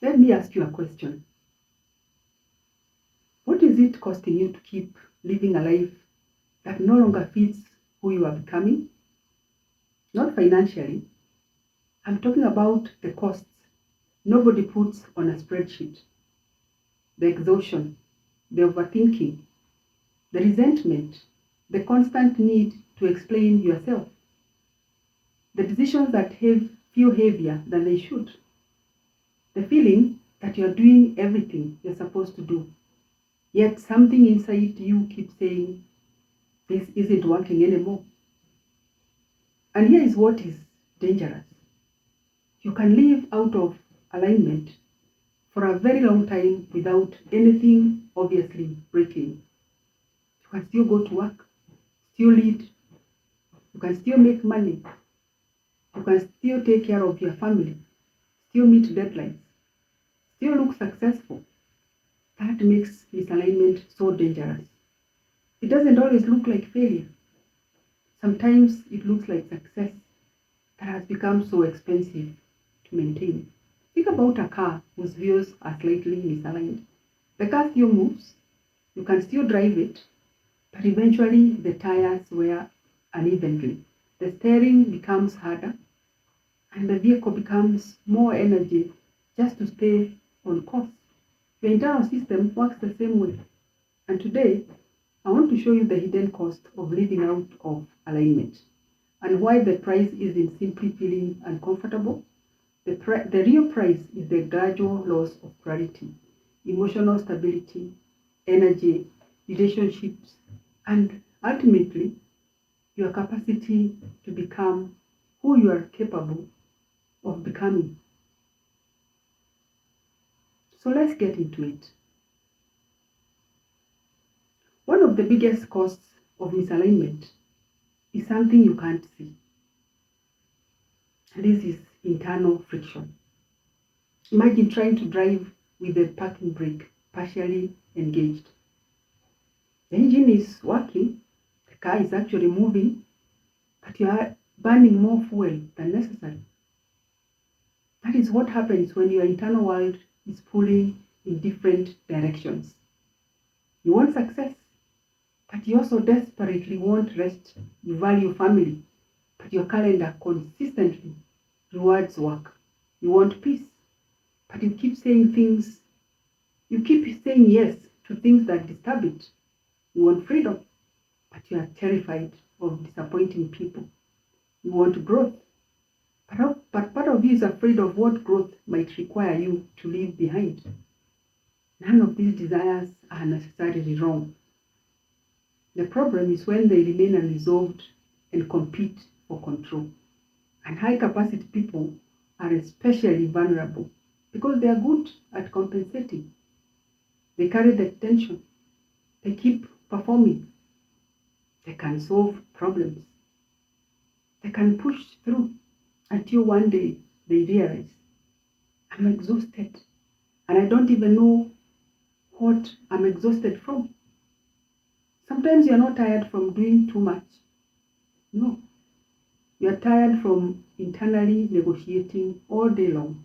Let me ask you a question. What is it costing you to keep living a life that no longer fits who you are becoming? Not financially. I'm talking about the costs nobody puts on a spreadsheet. The exhaustion, the overthinking, the resentment, the constant need to explain yourself, the decisions that feel heavier than they should, the feeling that you're doing everything you're supposed to do, yet something inside you keeps saying, this isn't working anymore. And here is what is dangerous. You can live out of alignment for a very long time without anything obviously breaking. You can still go to work, still lead, you can still make money, you can still take care of your family, still meet deadlines, still look successful. That makes misalignment so dangerous. It doesn't always look like failure. Sometimes it looks like success that has become so expensive to maintain. Think about a car whose wheels are slightly misaligned. The car still moves, you can still drive it, but eventually the tires wear unevenly. The steering becomes harder, and the vehicle becomes more energy just to stay on course. Your internal system works the same way. And today, I want to show you the hidden cost of living out of alignment and why the price isn't simply feeling uncomfortable. The real price is the gradual loss of clarity, emotional stability, energy, relationships, and ultimately, your capacity to become who you are capable of becoming. So let's get into it. One of the biggest costs of misalignment is something you can't see. And this is internal friction. Imagine trying to drive with the parking brake partially engaged. The engine is working, the car is actually moving, but you are burning more fuel than necessary. That is what happens when your internal world is pulling in different directions. You want success, but you also desperately want rest. You value family, but your calendar consistently rewards work. You want peace, but you keep saying yes to things that disturb it. You want freedom, but you are terrified of disappointing people. You want growth, but part of you is afraid of what growth might require you to leave behind. None of these desires are necessarily wrong. The problem is when they remain unresolved and compete for control. And high-capacity people are especially vulnerable because they are good at compensating. They carry the tension. They keep performing. They can solve problems. They can push through until one day they realize, I'm exhausted and I don't even know what I'm exhausted from. Sometimes you're not tired from doing too much. No, you're tired from internally negotiating all day long.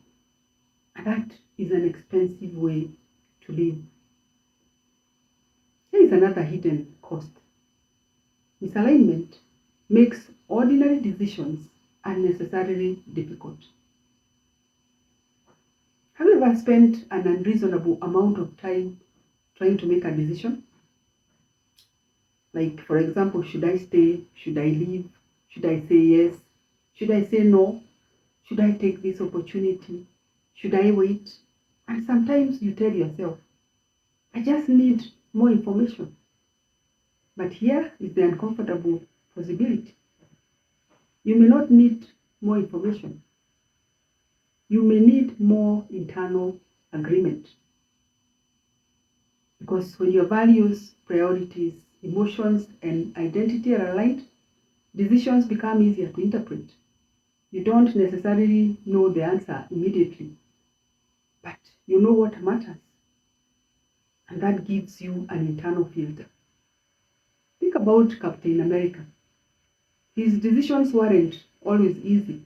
And that is an expensive way to live. Here is another hidden cost. Misalignment makes ordinary decisions unnecessarily difficult. Have you ever spent an unreasonable amount of time trying to make a decision? Like, for example, should I stay? Should I leave? Should I say yes? Should I say no? Should I take this opportunity? Should I wait? And sometimes you tell yourself, I just need more information. But here is the uncomfortable possibility. You may not need more information. You may need more internal agreement. Because when your values, priorities, emotions, and identity are aligned, decisions become easier to interpret. You don't necessarily know the answer immediately, but you know what matters. And that gives you an internal filter. Think about Captain America. His decisions weren't always easy,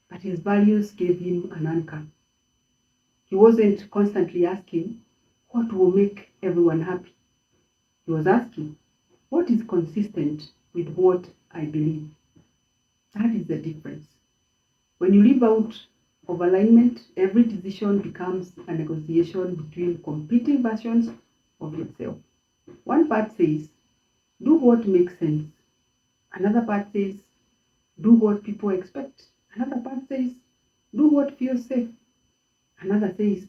but his values gave him an anchor. He wasn't constantly asking, what will make everyone happy? He was asking, what is consistent with what I believe? That is the difference. When you live out of alignment, every decision becomes a negotiation between competing versions of yourself. One part says, do what makes sense. Another part says, do what people expect. Another part says, do what feels safe. Another says,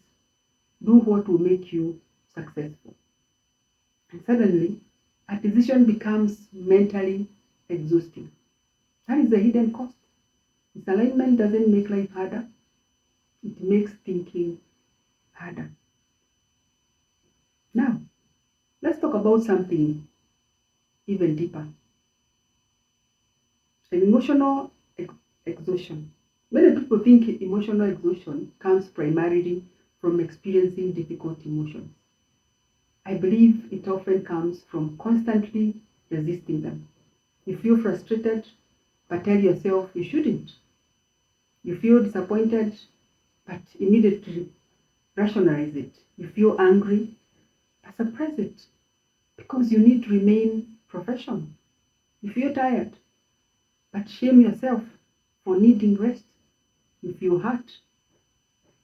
do what will make you successful. And suddenly, a decision becomes mentally exhausting. That is the hidden cost. Misalignment doesn't make life harder, it makes thinking harder. Now, let's talk about something even deeper. An emotional exhaustion. Many people think emotional exhaustion comes primarily from experiencing difficult emotions. I believe it often comes from constantly resisting them. You feel frustrated, but tell yourself you shouldn't. You feel disappointed, but immediately rationalize it. You feel angry, but suppress it because you need to remain professional. You feel tired, but shame yourself for needing rest. You feel hurt,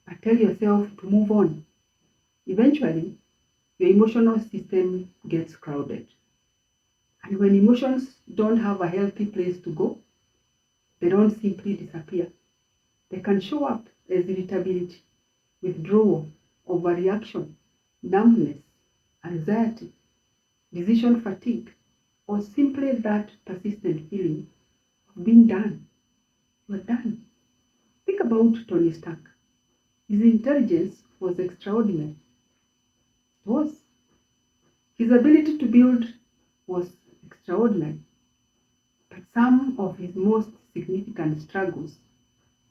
but tell yourself to move on. Eventually, your emotional system gets crowded. And when emotions don't have a healthy place to go, they don't simply disappear. They can show up as irritability, withdrawal, overreaction, numbness, anxiety, decision fatigue, or simply that persistent feeling of being done. You're done. Think about Tony Stark. His intelligence was extraordinary. It was. His ability to build was extraordinary. But some of his most significant struggles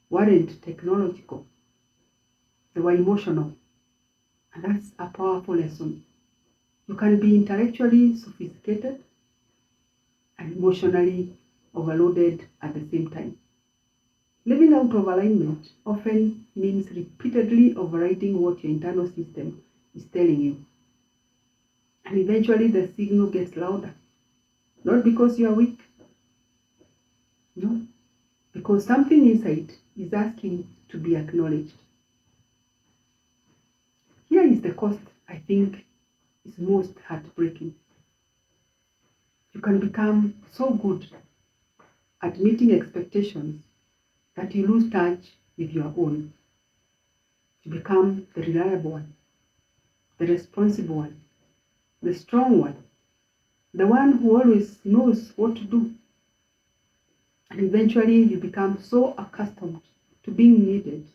weren't technological, they were emotional. And that's a powerful lesson. You can be intellectually sophisticated and emotionally overloaded at the same time. Living out of alignment often means repeatedly overriding what your internal system is telling you. And eventually the signal gets louder. Not because you are weak, no, because something inside is asking to be acknowledged. Here is the cost I think is most heartbreaking. You can become so good at meeting expectations that you lose touch with your own. You become the reliable one, the responsible one, the strong one, the one who always knows what to do. And eventually you become so accustomed to being needed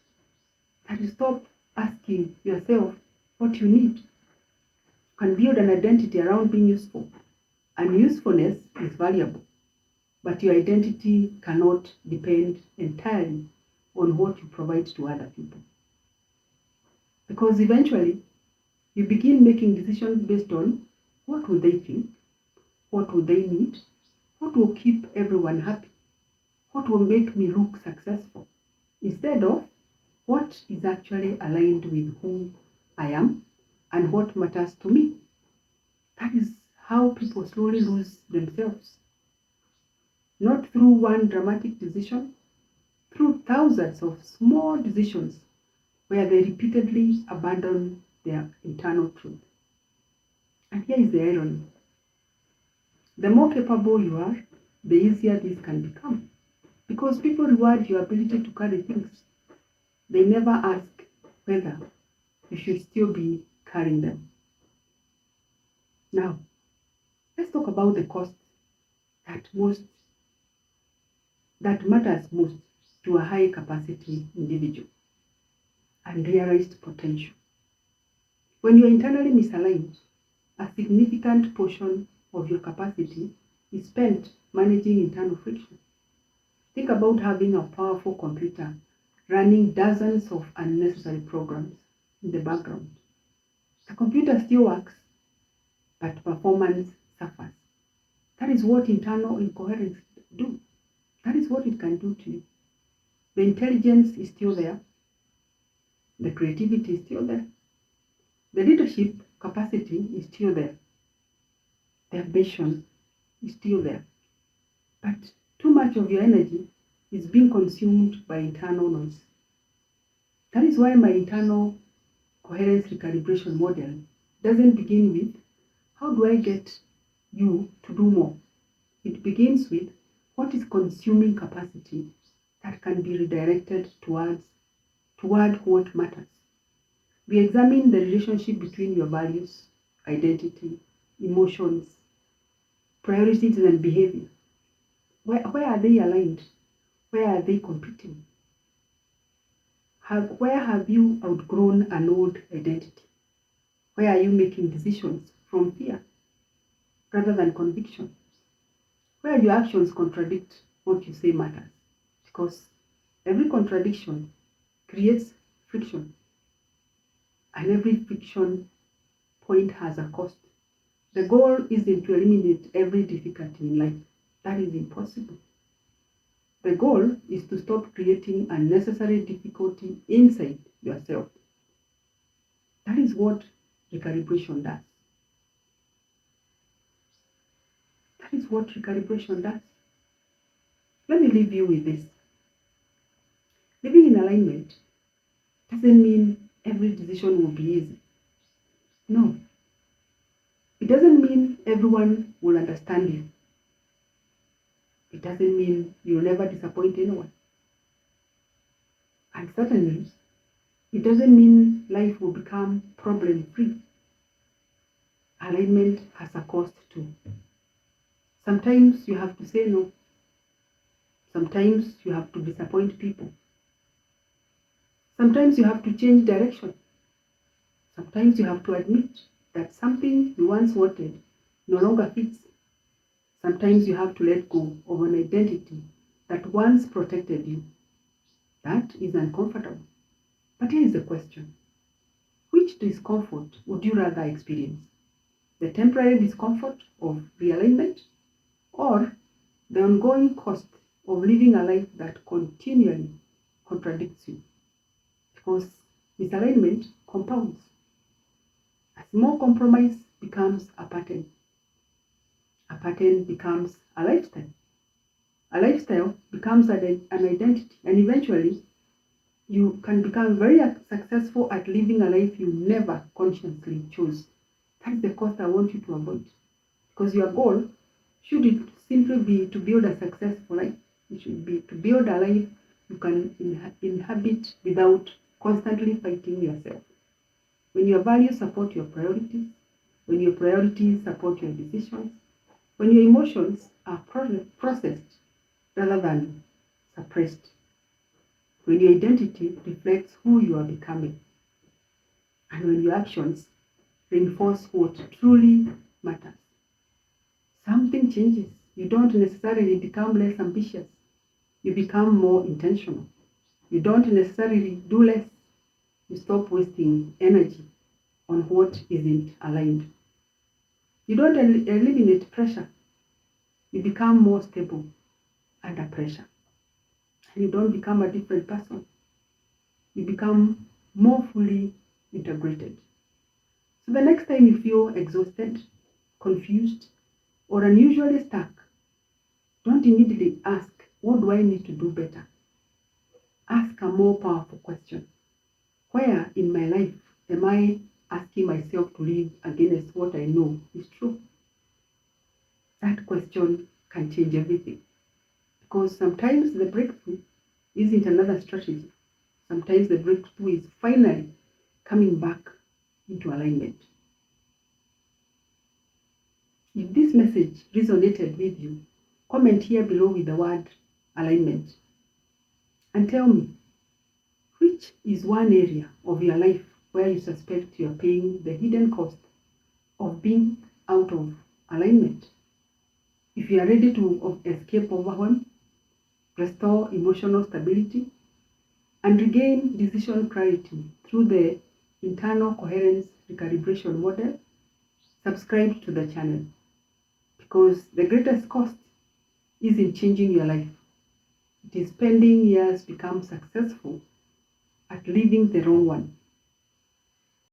that you stop asking yourself what you need. You can build an identity around being useful. And usefulness is valuable, but your identity cannot depend entirely on what you provide to other people. Because eventually you begin making decisions based on what will they think, what will they need, what will keep everyone happy, what will make me look successful, instead of what is actually aligned with who I am and what matters to me. That is how people slowly lose themselves. Not through one dramatic decision, through thousands of small decisions where they repeatedly abandon their internal truth. And here is the irony. The more capable you are, the easier this can become. Because people reward your ability to carry things. They never ask whether you should still be carrying them. Now, let's talk about the cost that matters most to a high capacity individual: unrealized potential. When you're internally misaligned, a significant portion of your capacity is spent managing internal friction. Think about having a powerful computer running dozens of unnecessary programs in the background. The computer still works, but performance suffers. That is what internal incoherence do. That is what it can do to you. The intelligence is still there, The creativity is still there. The leadership capacity is still there. The ambition is still there. But too much of your energy is being consumed by internal noise. That is why my internal coherence recalibration model doesn't begin with, how do I get you to do more? It begins with, what is consuming capacity that can be redirected toward what matters? We examine the relationship between your values, identity, emotions, priorities, and behavior. Where are they aligned? Where are they competing? Where have you outgrown an old identity? Where are you making decisions from fear rather than conviction? Where your actions contradict what you say matters? Because every contradiction creates friction, and every friction point has a cost. The goal isn't to eliminate every difficulty in life. That is impossible. The goal is to stop creating unnecessary difficulty inside yourself. That is what recalibration does. That is what recalibration does. Let me leave you with this. Living in alignment doesn't mean every decision will be easy. No. It doesn't mean everyone will understand you. It doesn't mean you'll never disappoint anyone. And certainly, it doesn't mean life will become problem-free. Alignment has a cost too. Sometimes you have to say no. Sometimes you have to disappoint people. Sometimes you have to change direction. Sometimes you have to admit that something you once wanted no longer fits. Sometimes you have to let go of an identity that once protected you. That is uncomfortable. But here is the question. Which discomfort would you rather experience? The temporary discomfort of realignment, or the ongoing cost of living a life that continually contradicts you? Because misalignment compounds. A small compromise becomes a pattern. A pattern becomes a lifestyle. A lifestyle becomes an identity. And eventually, you can become very successful at living a life you never consciously chose. That's the cost I want you to avoid. Because your goal should it simply be to build a successful life. It should be to build a life you can inhabit without constantly fighting yourself. When your values support your priorities, when your priorities support your decisions, when your emotions are processed rather than suppressed, when your identity reflects who you are becoming, and when your actions reinforce what truly matters, something changes. You don't necessarily become less ambitious. You become more intentional. You don't necessarily do less. You stop wasting energy on what isn't aligned. You don't eliminate pressure. You become more stable under pressure. And you don't become a different person. You become more fully integrated. So the next time you feel exhausted, confused, or unusually stuck, don't immediately ask, what do I need to do better? Ask a more powerful question. Where in my life am I asking myself to live against what I know is true? That question can change everything. Because sometimes the breakthrough isn't another strategy. Sometimes the breakthrough is finally coming back into alignment. If this message resonated with you, comment here below with the word alignment. And tell me, which is one area of your life where you suspect you are paying the hidden cost of being out of alignment? If you are ready to escape overwhelm, restore emotional stability, and regain decision clarity through the internal coherence recalibration model, subscribe to the channel. Because the greatest cost isn't changing your life. It is spending years become successful at living the wrong one.